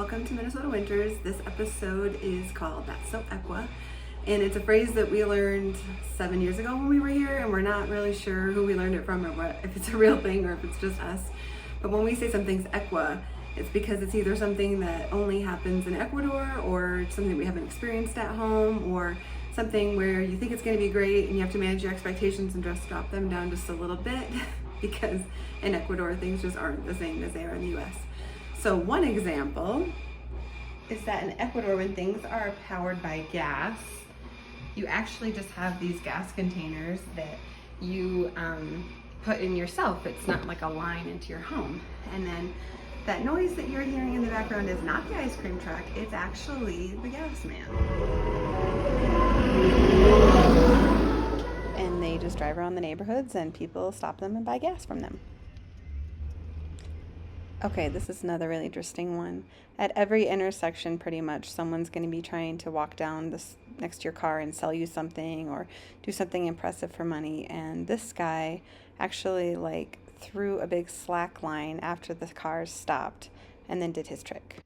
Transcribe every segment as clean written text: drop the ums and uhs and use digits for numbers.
welcome to Minnesota Winters. This episode is called That's So Ecua, and it's a phrase that we learned 7 years ago when we were here, and we're not really sure who we learned it from or what, if it's a real thing or if it's just us. But when we say something's Ecua, it's because it's either something that only happens in Ecuador or something we haven't experienced at home, or something where you think it's going to be great and you have to manage your expectations and just drop them down just a little bit because in Ecuador things just aren't the same as they are in the US. So one example is that in Ecuador, when things are powered by gas, you actually just have these gas containers that you put in yourself. It's not like a line into your home. And then that noise that you're hearing in the background is not the ice cream truck, it's actually the gas man. And they just drive around the neighborhoods and people stop them and buy gas from them. Okay, this is another really interesting one. At every intersection, pretty much, someone's going to be trying to walk down this next to your car and sell you something or do something impressive for money. And this guy actually threw a big slack line after the cars stopped and then did his trick.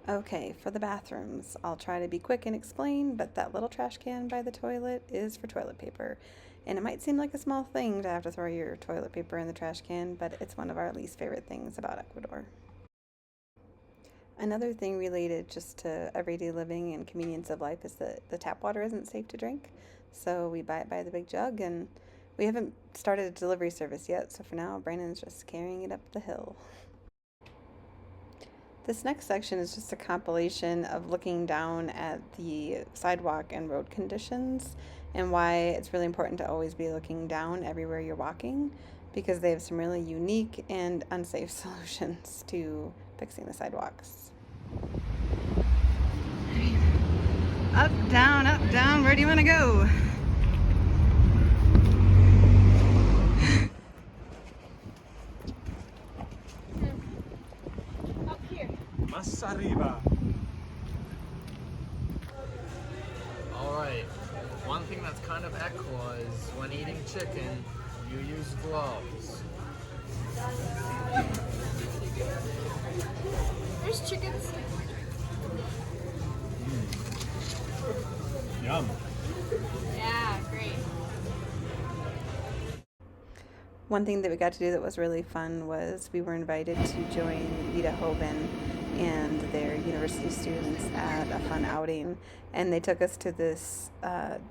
Okay, for the bathrooms, I'll try to be quick and explain, but that little trash can by the toilet is for toilet paper. And it might seem like a small thing to have to throw your toilet paper in the trash can, but it's one of our least favorite things about Ecuador. Another thing related just to everyday living and convenience of life is that the tap water isn't safe to drink. So we buy it by the big jug, and we haven't started a delivery service yet, so for now Brandon's just carrying it up the hill. This next section is just a compilation of looking down at the sidewalk and road conditions and why it's really important to always be looking down everywhere you're walking, because they have some really unique and unsafe solutions to fixing the sidewalks. Up, down, where do you want to go? Más arriba. Alright, one thing that's kind of Ecua is when eating chicken, you use gloves. There's chickens. Yum. Yeah, great. One thing that we got to do that was really fun was we were invited to join Vida Hoban and their university students at a fun outing, and they took us to this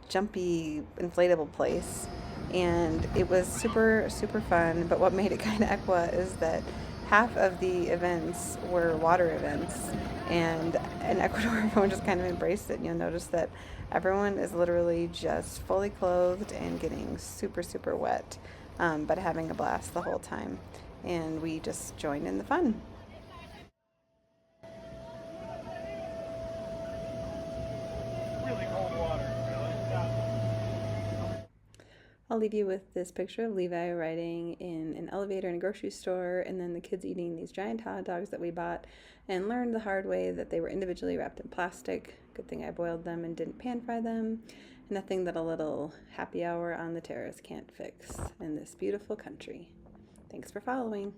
jumpy inflatable place, and it was super fun. But what made it kind of Ecua is that half of the events were water events, and in Ecuador everyone just kind of embraced it, and you'll notice that everyone is literally just fully clothed and getting super wet, but having a blast the whole time, and we just joined in the fun. I'll leave you with this picture of Levi riding in an elevator in a grocery store, and then the kids eating these giant hot dogs that we bought, and learned the hard way that they were individually wrapped in plastic. Good thing I boiled them and didn't pan fry them. Nothing that a little happy hour on the terrace can't fix in this beautiful country. Thanks for following.